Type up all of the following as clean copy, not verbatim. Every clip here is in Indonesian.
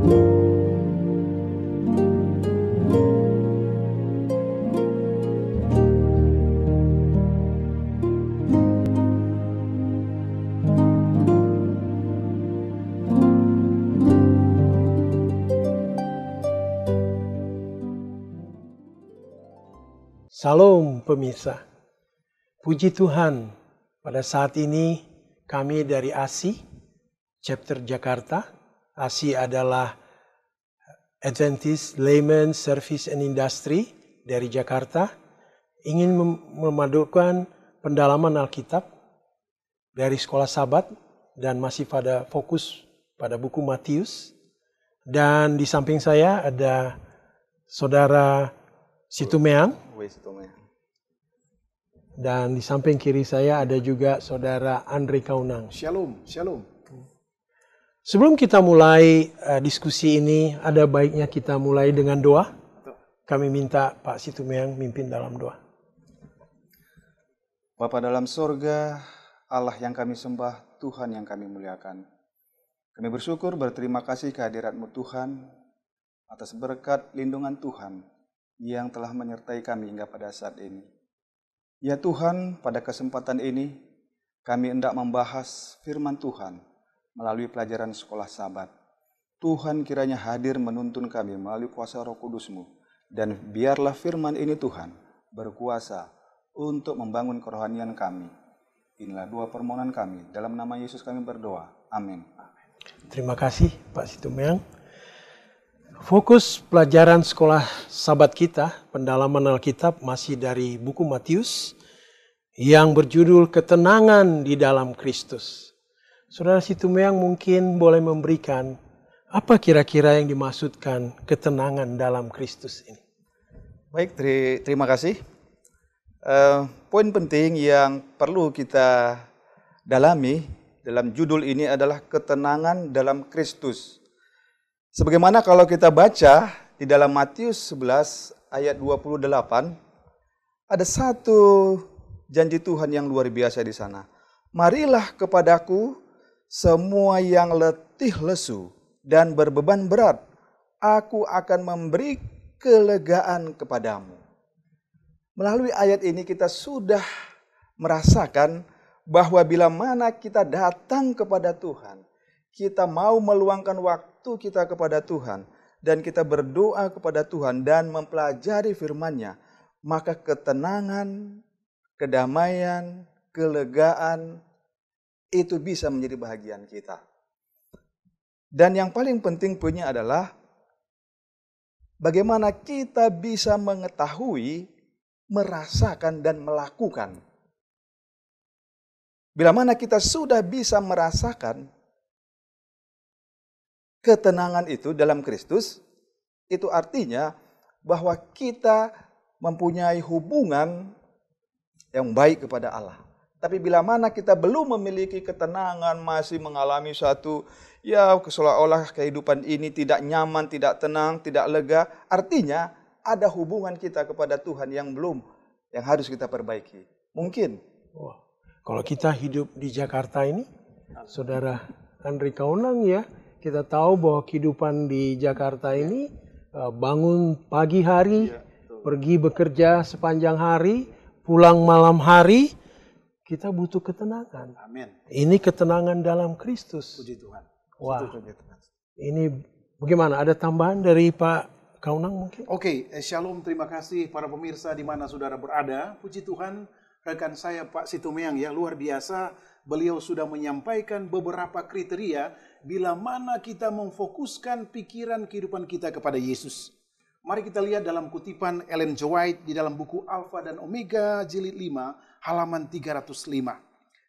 Salam pemirsa, puji Tuhan pada saat ini kami dari ASI, Chapter Jakarta. ASI adalah Adventist Layman Service and Industry dari Jakarta, ingin memadukan pendalaman Alkitab dari Sekolah Sabat dan masih pada fokus pada buku Matius. Dan di samping saya ada Saudara Situmeang. Dan di samping kiri saya ada juga Saudara Andre Kaunang. Shalom, shalom. Sebelum kita mulai diskusi ini, ada baiknya kita mulai dengan doa. Kami minta Pak Situmeang mimpin dalam doa. Bapa dalam sorga, Allah yang kami sembah, Tuhan yang kami muliakan. Kami bersyukur, berterima kasih kehadirat-Mu Tuhan, atas berkat lindungan Tuhan yang telah menyertai kami hingga pada saat ini. Ya Tuhan, pada kesempatan ini kami hendak membahas firman Tuhan melalui pelajaran Sekolah Sabat. Tuhan kiranya hadir menuntun kami melalui kuasa Roh Kudus-Mu, dan biarlah firman ini Tuhan berkuasa untuk membangun kerohanian kami. Inilah dua permohonan kami, dalam nama Yesus kami berdoa. Amin. Terima kasih Pak Situmeang. Fokus pelajaran Sekolah Sabat kita, pendalaman Alkitab masih dari buku Matius yang berjudul Ketenangan di dalam Kristus. Saudara Situmeang mungkin boleh memberikan apa kira-kira yang dimaksudkan ketenangan dalam Kristus ini. Baik, terima kasih. Poin penting yang perlu kita dalami dalam judul ini adalah ketenangan dalam Kristus. Sebagaimana kalau kita baca di dalam Matius 11 ayat 28, ada satu janji Tuhan yang luar biasa di sana. Marilah kepadaku semua yang letih lesu dan berbeban berat, aku akan memberi kelegaan kepadamu. Melalui ayat ini kita sudah merasakan bahwa bila mana kita datang kepada Tuhan, kita mau meluangkan waktu kita kepada Tuhan, dan kita berdoa kepada Tuhan dan mempelajari firman-Nya, maka ketenangan, kedamaian, kelegaan itu bisa menjadi bahagian kita. Dan yang paling penting punya adalah bagaimana kita bisa mengetahui, merasakan dan melakukan. Bila mana kita sudah bisa merasakan ketenangan itu dalam Kristus, itu artinya bahwa kita mempunyai hubungan yang baik kepada Allah. Tapi bila mana kita belum memiliki ketenangan, masih mengalami satu, seolah-olah kehidupan ini tidak nyaman, tidak tenang, tidak lega, artinya ada hubungan kita kepada Tuhan yang harus kita perbaiki. Mungkin. Wah, kalau kita hidup di Jakarta ini, Saudara Andre Kaunang ya, kita tahu bahwa kehidupan di Jakarta ini bangun pagi hari, pergi bekerja sepanjang hari, pulang malam hari, kita butuh ketenangan. Amin. Ini ketenangan dalam Kristus. Puji Tuhan. Wah, ini bagaimana? Ada tambahan dari Pak Kaunang mungkin? Oke, shalom, terima kasih para pemirsa di mana saudara berada. Puji Tuhan, rekan saya Pak Situmeang ya, luar biasa. Beliau sudah menyampaikan beberapa kriteria bila mana kita memfokuskan pikiran kehidupan kita kepada Yesus. Mari kita lihat dalam kutipan Ellen G. White di dalam buku Alfa dan Omega jilid 5 halaman 305.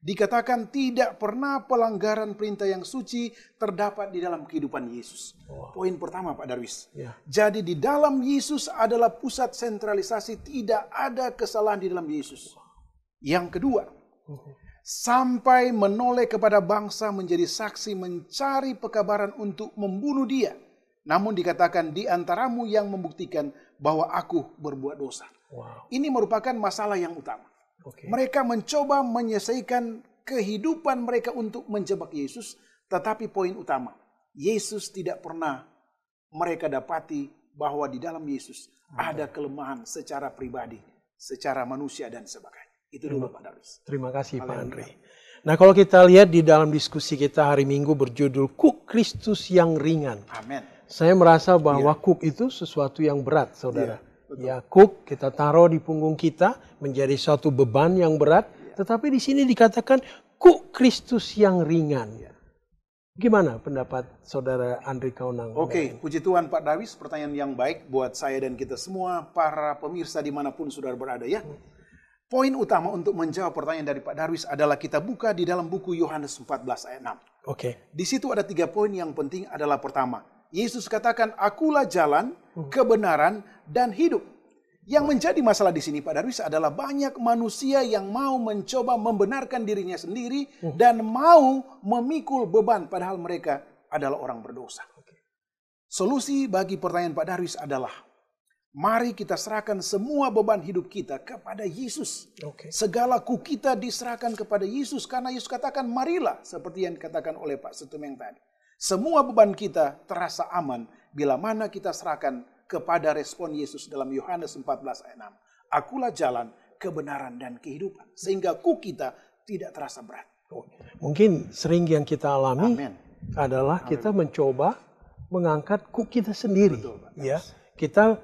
Dikatakan tidak pernah pelanggaran perintah yang suci terdapat di dalam kehidupan Yesus. Poin pertama Pak Darwis. Jadi di dalam Yesus adalah pusat sentralisasi, tidak ada kesalahan di dalam Yesus. Yang kedua, sampai menoleh kepada bangsa menjadi saksi mencari pekabaran untuk membunuh dia. Namun dikatakan di antaramu yang membuktikan bahwa aku berbuat dosa. Ini merupakan masalah yang utama. Mereka mencoba menyelesaikan kehidupan mereka untuk menjebak Yesus. Tetapi poin utama, Yesus tidak pernah mereka dapati bahwa di dalam Yesus ada kelemahan secara pribadi, secara manusia dan sebagainya. Itu dulu Pak Darwis. Terima kasih Pak Andre. Nah kalau kita lihat di dalam diskusi kita hari Minggu berjudul Kuk Kristus yang ringan. Amin. Saya merasa bahwa kuk itu sesuatu yang berat, saudara. Ya, kuk kita taruh di punggung kita menjadi suatu beban yang berat. Tetapi di sini dikatakan kuk Kristus yang ringan. Gimana pendapat saudara Andre Kaunang? Oke, puji Tuhan Pak Darwis, pertanyaan yang baik buat saya dan kita semua, para pemirsa dimanapun saudara berada ya. Poin utama untuk menjawab pertanyaan dari Pak Darwis adalah kita buka di dalam buku Yohanes 14 ayat 6. Oke. Di situ ada 3 poin yang penting adalah pertama, Yesus katakan, akulah jalan, kebenaran, dan hidup. Yang menjadi masalah di sini Pak Darwis adalah banyak manusia yang mau mencoba membenarkan dirinya sendiri dan mau memikul beban padahal mereka adalah orang berdosa. Solusi bagi pertanyaan Pak Darwis adalah, mari kita serahkan semua beban hidup kita kepada Yesus. Segala kuk kita diserahkan kepada Yesus karena Yesus katakan marilah seperti yang dikatakan oleh Pak Situmeng tadi. Semua beban kita terasa aman bila mana kita serahkan kepada respon Yesus dalam Yohanes 14 ayat 6. Akulah jalan, kebenaran, dan kehidupan. Sehingga kuk kita tidak terasa berat. Mungkin sering yang kita alami adalah kita mencoba mengangkat kuk kita sendiri. Ya, kita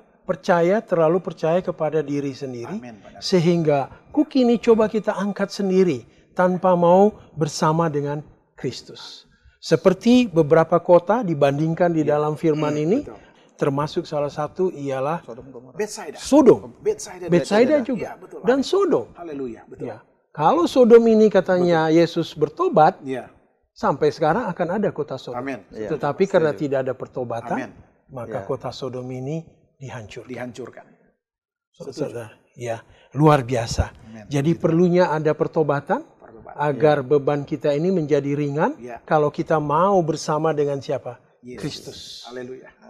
terlalu percaya kepada diri sendiri. Sehingga kuk ini coba kita angkat sendiri tanpa mau bersama dengan Kristus. Seperti beberapa kota dibandingkan di dalam firman ini. Termasuk salah satu ialah Sodom. Betsaida juga. Ya, dan Sodom. Haleluya, betul. Ya. Kalau Sodom ini katanya Yesus bertobat, sampai sekarang akan ada kota Sodom. Tetapi karena tidak ada pertobatan, maka kota Sodom ini dihancurkan. Ya, luar biasa. Jadi perlunya ada pertobatan agar beban kita ini menjadi ringan. Kalau kita mau bersama dengan siapa? Kristus. Haleluya.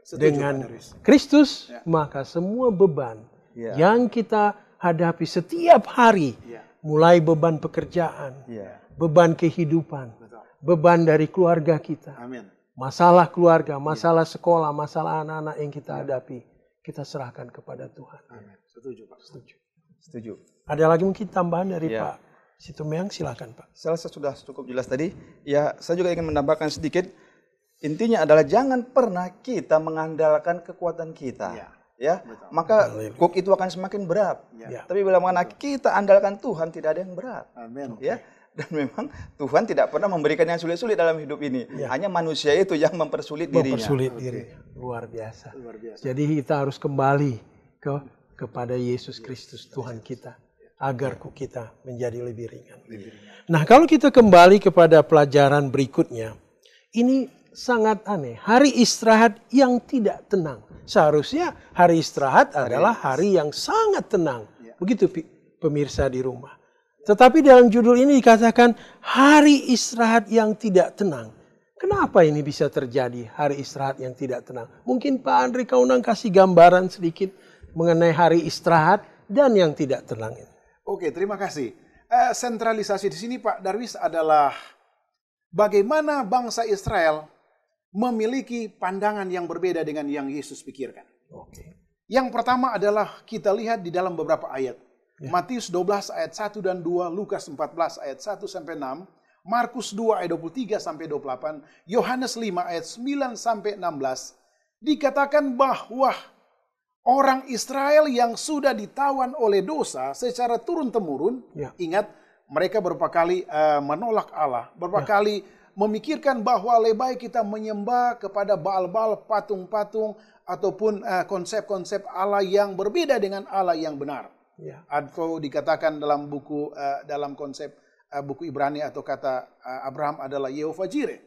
Dengan Kristus, maka semua beban yang kita hadapi setiap hari, mulai beban pekerjaan, beban kehidupan, beban dari keluarga kita, masalah keluarga, masalah sekolah, masalah anak-anak yang kita hadapi, kita serahkan kepada Tuhan. Setuju Pak. Setuju. Ada lagi mungkin tambahan dari Pak Situmeng, silakan Pak. Saya rasa sudah cukup jelas tadi. Ya, saya juga ingin menambahkan sedikit. Intinya adalah jangan pernah kita mengandalkan kekuatan kita. Maka kuk itu akan semakin berat. Tapi bila mana kita andalkan Tuhan, tidak ada yang berat. Dan memang Tuhan tidak pernah memberikan yang sulit-sulit dalam hidup ini. Hanya manusia itu yang mempersulit dirinya. Luar biasa. Jadi kita harus kembali kepada Yesus Kristus Tuhan kita. Agar kuk kita menjadi lebih ringan. Nah, kalau kita kembali kepada pelajaran berikutnya. Ini sangat aneh. Hari istirahat yang tidak tenang. Seharusnya hari istirahat adalah hari yang sangat tenang. Begitu pemirsa di rumah. Tetapi dalam judul ini dikatakan hari istirahat yang tidak tenang. Kenapa ini bisa terjadi hari istirahat yang tidak tenang? Mungkin Pak Andre Kaunang kasih gambaran sedikit mengenai hari istirahat dan yang tidak tenang ini. Oke, terima kasih. Sentralisasi di sini Pak Darwis adalah bagaimana bangsa Israel memiliki pandangan yang berbeda dengan yang Yesus pikirkan. Yang pertama adalah kita lihat di dalam beberapa ayat. Matius 12 ayat 1 dan 2, Lukas 14 ayat 1 sampai 6, Markus 2 ayat 23 sampai 28, Yohanes 5 ayat 9 sampai 16, dikatakan bahwa orang Israel yang sudah ditawan oleh dosa secara turun-temurun, ingat mereka beberapa kali menolak Allah, beberapa kali memikirkan bahwa lebih baik kita menyembah kepada Baal-Baal, patung-patung, ataupun konsep-konsep Allah yang berbeda dengan Allah yang benar. Atau dikatakan dalam buku, dalam konsep buku Ibrani atau kata Abraham adalah Yehovah Jireh.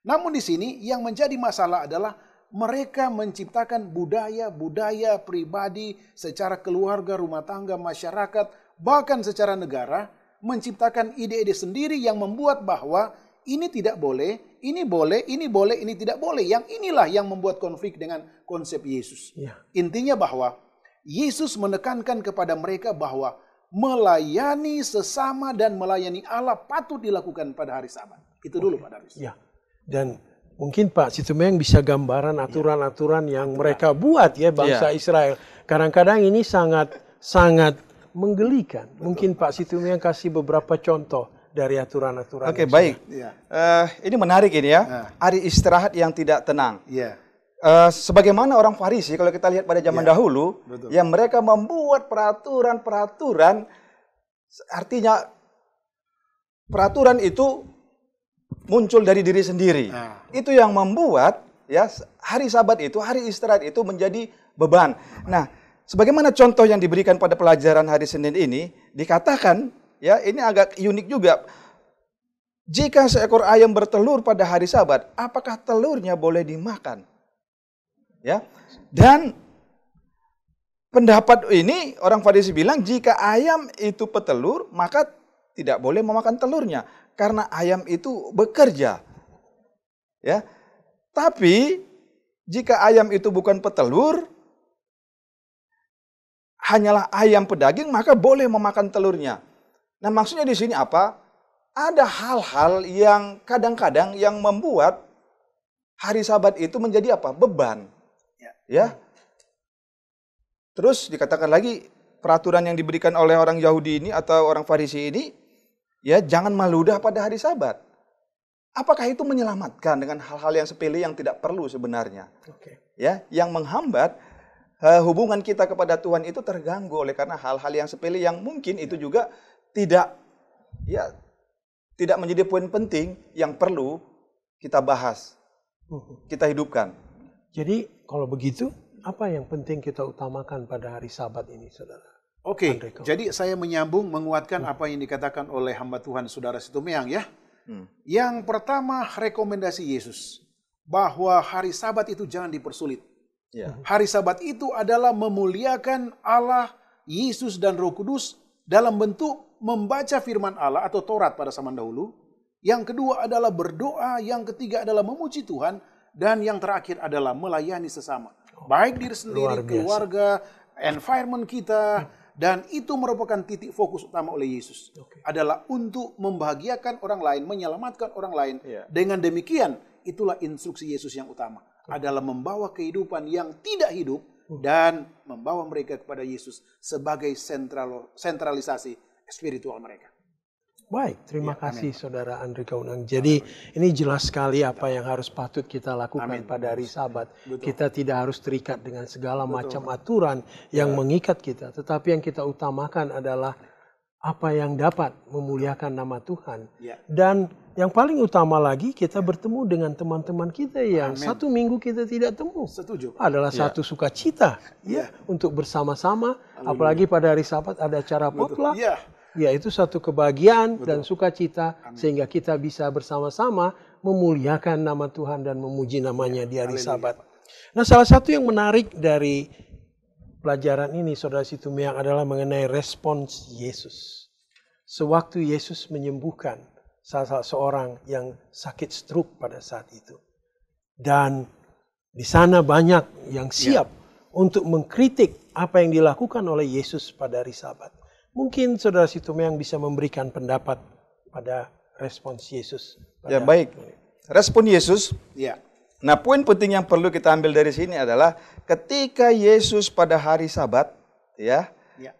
Namun di sini yang menjadi masalah adalah mereka menciptakan budaya-budaya pribadi secara keluarga, rumah tangga, masyarakat, bahkan secara negara, menciptakan ide-ide sendiri yang membuat bahwa ini tidak boleh, ini boleh, ini boleh, ini tidak boleh. Yang inilah yang membuat konflik dengan konsep Yesus. Intinya bahwa Yesus menekankan kepada mereka bahwa melayani sesama dan melayani Allah patut dilakukan pada hari Sabat. Itu dulu Pak Darwis. Dan Mungkin Pak Situmeng bisa gambaran aturan-aturan yang mereka buat ya bangsa Israel. Kadang-kadang ini sangat menggelikan. Mungkin Pak Situmeng kasih beberapa contoh dari aturan-aturan. Oke, baik. Ini menarik ini ya. Hari istirahat yang tidak tenang. Sebagaimana orang Farisi, kalau kita lihat pada zaman dahulu, yang mereka membuat peraturan-peraturan, artinya peraturan itu muncul dari diri sendiri. Itu yang membuat ya hari Sabat itu, hari istirahat itu menjadi beban. Nah, sebagaimana contoh yang diberikan pada pelajaran hari Senin ini, dikatakan ya ini agak unik juga. Jika seekor ayam bertelur pada hari Sabat, apakah telurnya boleh dimakan? Ya. Dan pendapat ini orang Farisi bilang jika ayam itu petelur, maka tidak boleh memakan telurnya karena ayam itu bekerja. Ya. Tapi jika ayam itu bukan petelur, hanyalah ayam pedaging, maka boleh memakan telurnya. Nah, maksudnya di sini apa? Ada hal-hal yang kadang-kadang yang membuat hari Sabat itu menjadi apa? Beban. Ya. Terus dikatakan lagi peraturan yang diberikan oleh orang Yahudi ini atau orang Farisi ini, ya jangan meludah pada hari Sabat. Apakah itu menyelamatkan dengan hal-hal yang sepele yang tidak perlu sebenarnya? Ya, yang menghambat hubungan kita kepada Tuhan itu terganggu oleh karena hal-hal yang sepele yang mungkin itu juga tidak menjadi poin penting yang perlu kita bahas, kita hidupkan. Jadi kalau begitu, apa yang penting kita utamakan pada hari Sabat ini, saudara? Oke, jadi saya menyambung menguatkan apa yang dikatakan oleh hamba Tuhan saudara Situmeyang ya. Yang pertama rekomendasi Yesus bahwa hari Sabat itu jangan dipersulit. Hari Sabat itu adalah memuliakan Allah, Yesus dan Roh Kudus dalam bentuk membaca firman Allah atau Taurat pada zaman dahulu. Yang kedua adalah berdoa, yang ketiga adalah memuji Tuhan, dan yang terakhir adalah melayani sesama. Baik diri sendiri, keluarga, environment kita, dan itu merupakan titik fokus utama oleh Yesus. Adalah untuk membahagiakan orang lain, menyelamatkan orang lain. Dengan demikian, itulah instruksi Yesus yang utama. Adalah membawa kehidupan yang tidak hidup dan membawa mereka kepada Yesus sebagai sentralisasi spiritual mereka. Baik, terima kasih Saudara Andre Kaunang. Jadi ini jelas sekali apa yang harus patut kita lakukan pada hari Sabat. Kita tidak harus terikat dengan segala macam aturan yang mengikat kita. Tetapi yang kita utamakan adalah apa yang dapat memuliakan nama Tuhan. Dan yang paling utama lagi kita bertemu dengan teman-teman kita yang satu minggu kita tidak temu. Setuju. Adalah satu sukacita untuk bersama-sama. Apalagi pada hari Sabat ada acara potluck. Ya, itu satu kebahagiaan dan sukacita sehingga kita bisa bersama-sama memuliakan nama Tuhan dan memuji namanya di hari Sabat. Nah, salah satu yang menarik dari pelajaran ini, Saudara Situmeyang, adalah mengenai respons Yesus. Sewaktu Yesus menyembuhkan salah seorang yang sakit stroke pada saat itu. Dan di sana banyak yang siap untuk mengkritik apa yang dilakukan oleh Yesus pada hari Sabat. Mungkin Saudara Situmeyang bisa memberikan pendapat pada respons Yesus. Ya, baik. Respon Yesus. Nah, poin penting yang perlu kita ambil dari sini adalah ketika Yesus pada hari Sabat,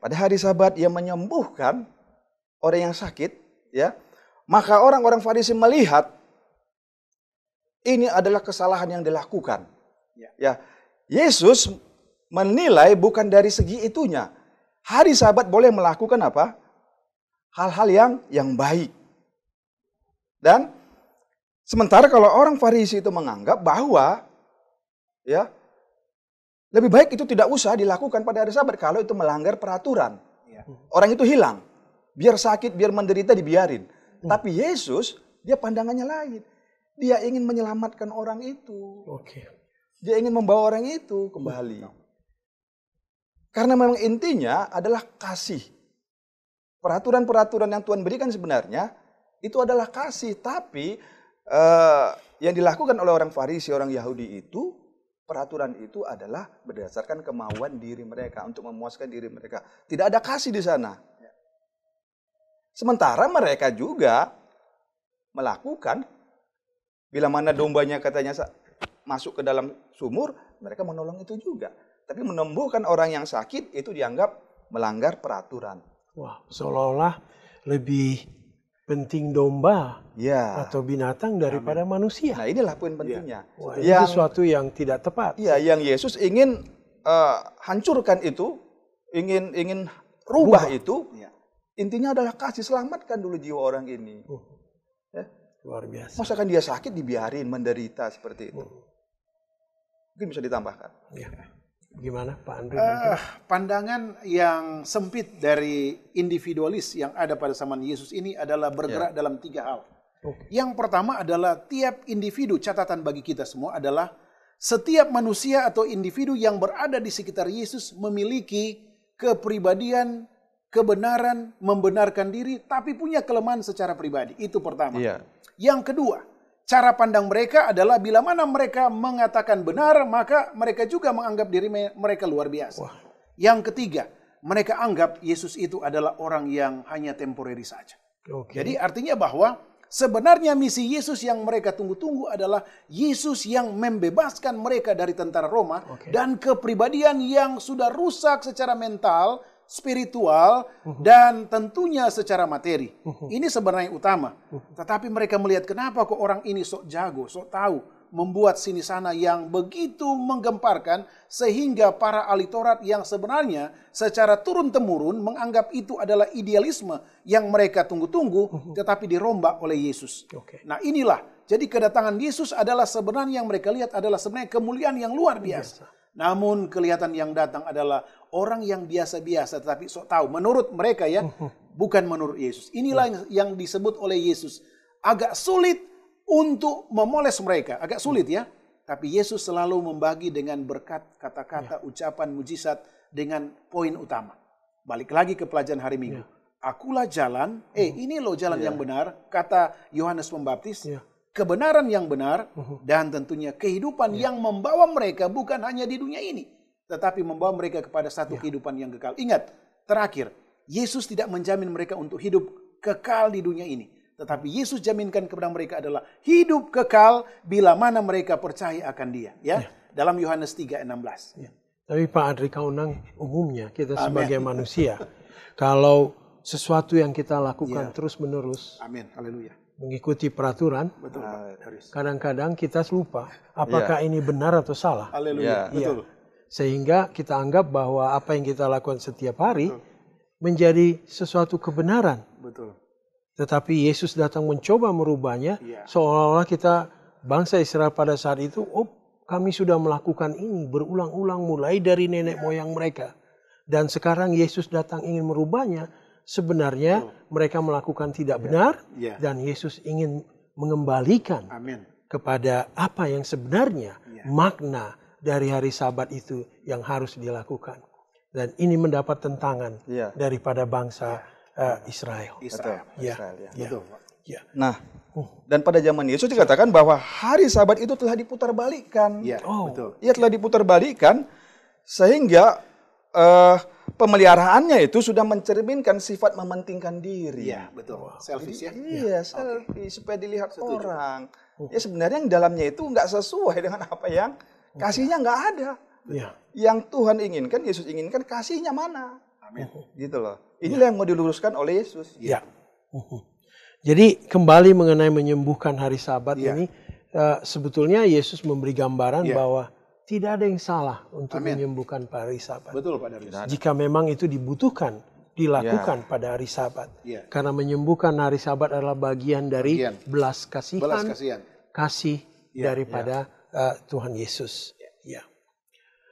pada hari Sabat Ia menyembuhkan orang yang sakit, maka orang-orang Farisi melihat ini adalah kesalahan yang dilakukan. Yesus menilai bukan dari segi itunya. Hari Sabat boleh melakukan apa? Hal-hal yang baik. Dan sementara kalau orang Farisi itu menganggap bahwa lebih baik itu tidak usah dilakukan pada hari Sabat kalau itu melanggar peraturan. Orang itu hilang. Biar sakit, biar menderita dibiarin. Tapi Yesus, dia pandangannya lain. Dia ingin menyelamatkan orang itu. Dia ingin membawa orang itu kembali. Karena memang intinya adalah kasih. Peraturan-peraturan yang Tuhan berikan sebenarnya itu adalah kasih. Tapi yang dilakukan oleh orang Farisi, orang Yahudi itu, peraturan itu adalah berdasarkan kemauan diri mereka untuk memuaskan diri mereka. Tidak ada kasih di sana. Sementara mereka juga melakukan Bila mana dombanya katanya masuk ke dalam sumur, mereka menolong itu juga. Tapi menyembuhkan orang yang sakit itu dianggap melanggar peraturan. Wah, seolah-olah lebih penting domba atau binatang daripada manusia. Nah, inilah poin pentingnya. Wah, itu sesuatu yang tidak tepat. Iya, yang Yesus ingin hancurkan itu, ingin rubah itu. Intinya adalah kasih, selamatkan dulu jiwa orang ini. Ya. Luar biasa. Masakan dia sakit dibiarin menderita seperti itu. Mungkin bisa ditambahkan. Ya. Gimana Pak Andre? Pandangan yang sempit dari individualis yang ada pada zaman Yesus ini adalah bergerak dalam 3 hal. Yang pertama adalah tiap individu, catatan bagi kita semua adalah setiap manusia atau individu yang berada di sekitar Yesus memiliki kepribadian, kebenaran, membenarkan diri, tapi punya kelemahan secara pribadi. Itu pertama. Yang kedua, cara pandang mereka adalah bila mana mereka mengatakan benar, maka mereka juga menganggap diri mereka luar biasa. Yang ketiga, mereka anggap Yesus itu adalah orang yang hanya temporary saja. Jadi artinya bahwa sebenarnya misi Yesus yang mereka tunggu-tunggu adalah Yesus yang membebaskan mereka dari tentara Roma dan kepribadian yang sudah rusak secara mental, spiritual, dan tentunya secara materi. Ini sebenarnya utama. Tetapi mereka melihat kenapa kok orang ini sok jago, sok tahu, membuat sini sana yang begitu menggemparkan, sehingga para ahli Taurat yang sebenarnya secara turun-temurun menganggap itu adalah idealisme yang mereka tunggu-tunggu, tetapi dirombak oleh Yesus. Nah inilah, jadi kedatangan Yesus adalah sebenarnya yang mereka lihat adalah sebenarnya kemuliaan yang luar biasa. Namun kelihatan yang datang adalah orang yang biasa-biasa tetapi sok tahu. Menurut mereka ya, bukan menurut Yesus. Inilah yang disebut oleh Yesus. Agak sulit untuk memoles mereka. Agak sulit ya. Tapi Yesus selalu membagi dengan berkat, kata-kata, ucapan, mujizat dengan poin utama. Balik lagi ke pelajaran hari Minggu. Akulah jalan, ini loh jalan yang benar, kata Yohanes Pembaptis. Kebenaran yang benar dan tentunya kehidupan yang membawa mereka bukan hanya di dunia ini, tetapi membawa mereka kepada satu kehidupan yang kekal. Ingat, terakhir, Yesus tidak menjamin mereka untuk hidup kekal di dunia ini, tetapi Yesus jaminkan kepada mereka adalah hidup kekal bila mana mereka percaya akan Dia. Dalam Yohanes 3:16. Tapi Pak Andri Kaunang, umumnya kita sebagai manusia, kalau sesuatu yang kita lakukan terus-menerus, haleluya, mengikuti peraturan, kadang-kadang kita lupa apakah ini benar atau salah. Haleluya. Betul. Sehingga kita anggap bahwa apa yang kita lakukan setiap hari menjadi sesuatu kebenaran. Tetapi Yesus datang mencoba merubahnya, seolah-olah kita bangsa Israel pada saat itu, kami sudah melakukan ini berulang-ulang mulai dari nenek moyang mereka. Dan sekarang Yesus datang ingin merubahnya. Sebenarnya mereka melakukan tidak benar dan Yesus ingin mengembalikan kepada apa yang sebenarnya makna dari hari Sabat itu yang harus dilakukan. Dan ini mendapat tentangan daripada bangsa Israel. Nah, dan pada zaman Yesus dikatakan bahwa hari Sabat itu telah diputarbalikkan. Ia telah diputarbalikkan sehingga pemeliharaannya itu sudah mencerminkan sifat mementingkan diri. Selfish ya. Selfish supaya dilihat orang. Ya sebenarnya yang dalamnya itu nggak sesuai dengan apa yang kasihnya nggak ada. Yang Tuhan inginkan, Yesus inginkan, kasihnya mana? Gitu loh. Inilah yang mau diluruskan oleh Yesus. Jadi kembali mengenai menyembuhkan hari Sabat ini, sebetulnya Yesus memberi gambaran bahwa tidak ada yang salah untuk menyembuhkan hari Sabat. Betul Pak Darius. Jika memang itu dibutuhkan, dilakukan pada hari Sabat. Karena menyembuhkan hari Sabat adalah bagian dari belas kasihan, kasih daripada Tuhan Yesus.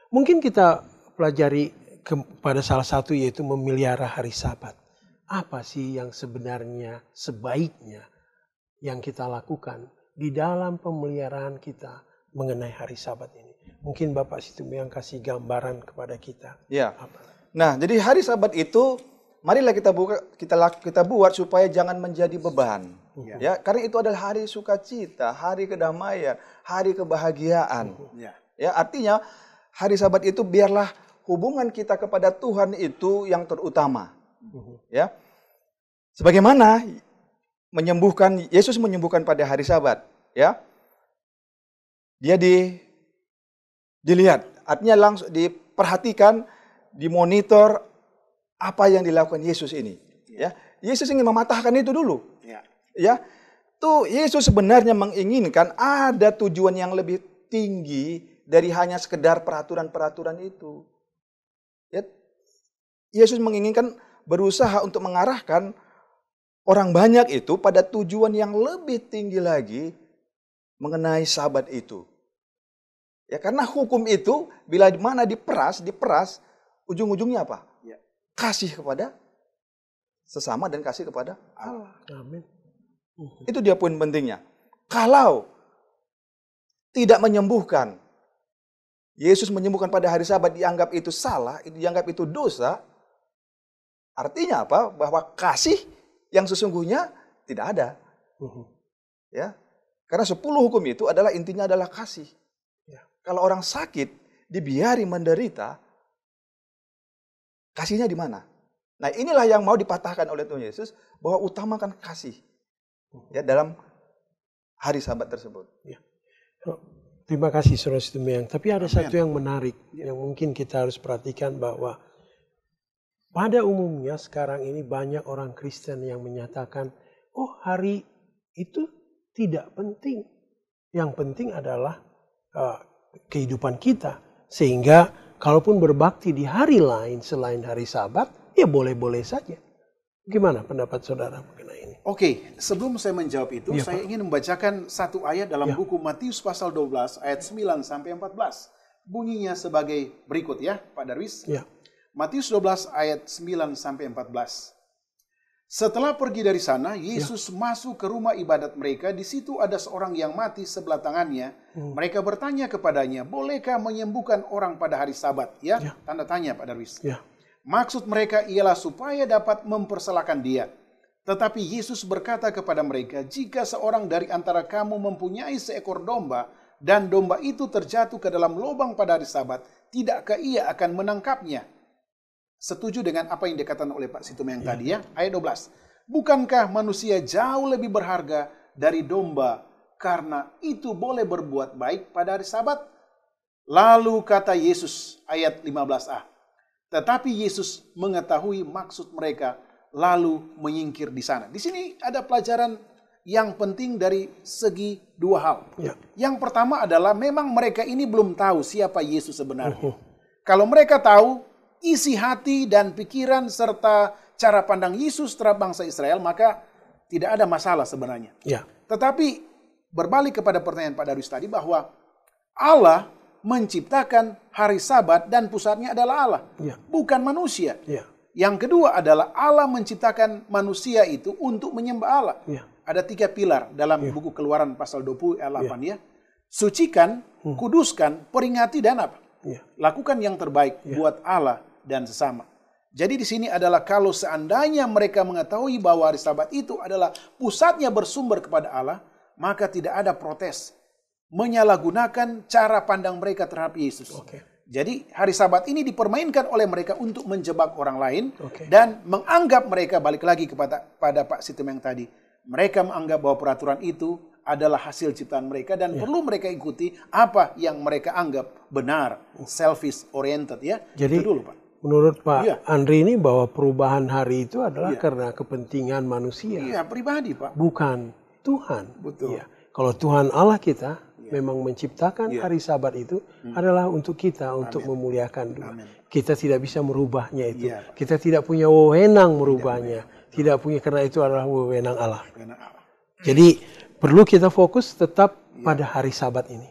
Mungkin kita pelajari pada salah satu, yaitu memelihara hari Sabat. Apa sih yang sebenarnya sebaiknya yang kita lakukan di dalam pemeliharaan kita mengenai hari Sabat ini? Mungkin Bapak Situmeang kasih gambaran kepada kita. Nah, jadi hari Sabat itu marilah kita buat supaya jangan menjadi beban. Karena itu adalah hari sukacita, hari kedamaian, hari kebahagiaan. Artinya hari Sabat itu biarlah hubungan kita kepada Tuhan itu yang terutama. Sebagaimana Yesus menyembuhkan pada hari Sabat, dia dilihat, artinya langsung diperhatikan, dimonitor apa yang dilakukan Yesus ini. Ya, Yesus ingin mematahkan itu dulu. Ya, tuh Yesus sebenarnya menginginkan ada tujuan yang lebih tinggi dari hanya sekedar peraturan-peraturan itu. Ya, Yesus menginginkan berusaha untuk mengarahkan orang banyak itu pada tujuan yang lebih tinggi lagi mengenai Sabat itu. Ya, karena hukum itu bila mana diperas, ujung-ujungnya apa? Kasih kepada sesama dan kasih kepada Allah. Amin. Itu dia poin pentingnya. Kalau tidak menyembuhkan, Yesus menyembuhkan pada hari Sabat dianggap itu salah, dianggap itu dosa, artinya apa? Bahwa kasih yang sesungguhnya tidak ada. Ya. Karena 10 hukum itu adalah intinya adalah kasih. Kalau orang sakit dibiari menderita, kasihnya di mana? Nah, inilah yang mau dipatahkan oleh Tuhan Yesus, bahwa utamakan kasih ya dalam hari Sabat tersebut. Ya. Terima kasih Saudara Situmeyang. Tapi ada satu yang menarik yang mungkin kita harus perhatikan, bahwa pada umumnya sekarang ini banyak orang Kristen yang menyatakan, oh hari itu tidak penting. Yang penting adalah kehidupan kita. Sehingga kalaupun berbakti di hari lain selain hari Sabat, ya boleh-boleh saja. Gimana pendapat saudara mengenai ini? Oke, sebelum saya menjawab itu, saya ingin membacakan satu ayat dalam buku Matius pasal 12 ayat 9 sampai 14. Bunyinya sebagai berikut ya, Pak Darwis. Matius 12 ayat 9 sampai 14. Setelah pergi dari sana, Yesus masuk ke rumah ibadat mereka. Di situ ada seorang yang mati sebelah tangannya. Mereka bertanya kepadanya, bolehkah menyembuhkan orang pada hari Sabat? Tanda tanya Pak Darwis. Maksud mereka ialah supaya dapat mempersalahkan dia. Tetapi Yesus berkata kepada mereka, jika seorang dari antara kamu mempunyai seekor domba, dan domba itu terjatuh ke dalam lubang pada hari Sabat, tidakkah ia akan menangkapnya? Setuju dengan apa yang dikatakan oleh Pak Situmeyang tadi ya, ayat 12. Bukankah manusia jauh lebih berharga dari domba, karena itu boleh berbuat baik pada hari Sabat? Lalu kata Yesus, ayat 15a, tetapi Yesus mengetahui maksud mereka, lalu menyingkir di sana. Di sini ada pelajaran yang penting dari segi dua hal. Yang pertama adalah memang mereka ini belum tahu siapa Yesus sebenarnya. Kalau mereka tahu isi hati dan pikiran serta cara pandang Yesus terhadap bangsa Israel, maka tidak ada masalah sebenarnya. Tetapi berbalik kepada pertanyaan Pak Darwis tadi, bahwa Allah menciptakan hari Sabat dan pusatnya adalah Allah, bukan manusia. Yang kedua adalah Allah menciptakan manusia itu untuk menyembah Allah. Ada 3 pilar dalam buku Keluaran pasal 20 ayat 8 ya. Sucikan, kuduskan, peringati dan apa? Lakukan yang terbaik buat Allah dan sesama. Jadi di sini adalah kalau seandainya mereka mengetahui bahwa hari Sabat itu adalah pusatnya bersumber kepada Allah, maka tidak ada protes menyalahgunakan cara pandang mereka terhadap Yesus. Jadi hari Sabat ini dipermainkan oleh mereka untuk menjebak orang lain dan menganggap mereka, balik lagi pada Pak Situmeyang tadi, mereka menganggap bahwa peraturan itu adalah hasil ciptaan mereka dan perlu mereka ikuti apa yang mereka anggap benar, selfish oriented ya. Jadi itu dulu Pak. Menurut Pak Andri ini bahwa perubahan hari itu adalah karena kepentingan manusia. Pribadi Pak. Bukan Tuhan. Betul. Kalau Tuhan Allah kita memang menciptakan hari Sabat itu adalah untuk kita, untuk memuliakan Tuhan. Kita tidak bisa merubahnya itu. Kita tidak punya wewenang merubahnya. Tidak punya, karena itu adalah wewenang Allah. Jadi perlu kita fokus tetap pada hari Sabat ini.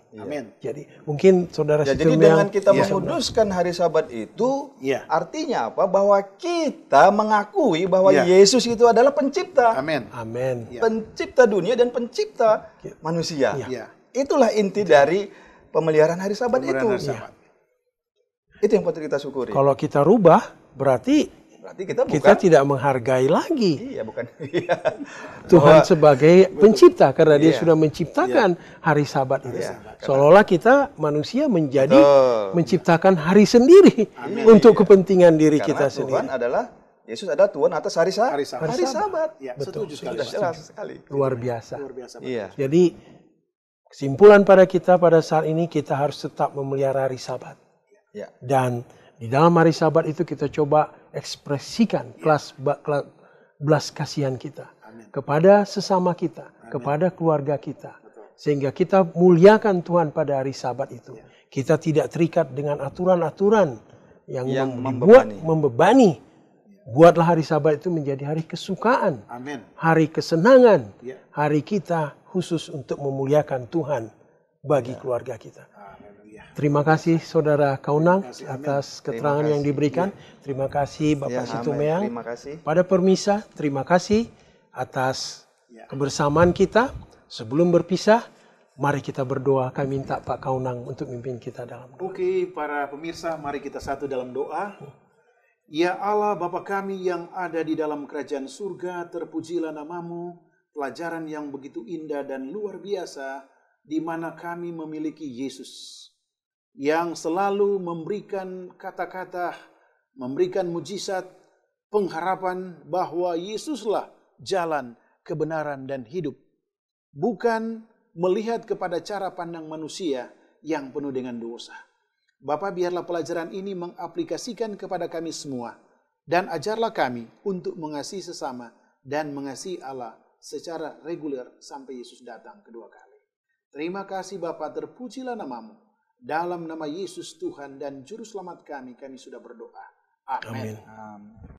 Jadi mungkin saudara jadi dengan kita menguduskan hari Sabat itu artinya apa? Bahwa kita mengakui bahwa Yesus itu adalah pencipta. Pencipta dunia dan pencipta manusia. Itulah inti dari pemeliharaan hari Sabat itu. Itu yang patut kita syukuri. Kalau kita rubah, berarti kita tidak menghargai lagi Tuhan sebagai pencipta, karena dia sudah menciptakan hari Sabat itu. Seolah-olah kita manusia menjadi menciptakan hari sendiri untuk kepentingan diri kita sendiri. Yesus adalah Tuhan atas hari Sabat. Betul. Jelas sekali. Luar biasa. Jadi Kesimpulan pada kita pada saat ini, kita harus tetap memelihara hari Sabat. Ya. Dan di dalam hari Sabat itu kita coba ekspresikan belas kasihan kita kepada sesama kita, kepada keluarga kita. Sehingga kita muliakan Tuhan pada hari Sabat itu. Kita tidak terikat dengan aturan-aturan yang membebani. Buatlah hari Sabat itu menjadi hari kesukaan, hari kesenangan, hari kita khusus untuk memuliakan Tuhan bagi keluarga kita. Terima kasih Saudara Kaunang atas keterangan yang diberikan. Terima kasih Bapak Situmeang. Terima kasih. Pada permisa, terima kasih atas kebersamaan kita. Sebelum berpisah, mari kita berdoa. Kami minta Pak Kaunang untuk memimpin kita dalam doa. Oke, para pemirsa, mari kita satu dalam doa. Ya Allah, Bapa kami yang ada di dalam kerajaan surga, terpujilah namamu, pelajaran yang begitu indah dan luar biasa, di mana kami memiliki Yesus, yang selalu memberikan kata-kata, memberikan mujizat, pengharapan bahwa Yesuslah jalan, kebenaran, dan hidup. Bukan melihat kepada cara pandang manusia yang penuh dengan dosa. Bapak, biarlah pelajaran ini mengaplikasikan kepada kami semua. Dan ajarlah kami untuk mengasihi sesama dan mengasihi Allah secara reguler sampai Yesus datang kedua kali. Terima kasih Bapak, terpujilah namamu. Dalam nama Yesus Tuhan dan Juru Selamat kami sudah berdoa. Amin. Amin.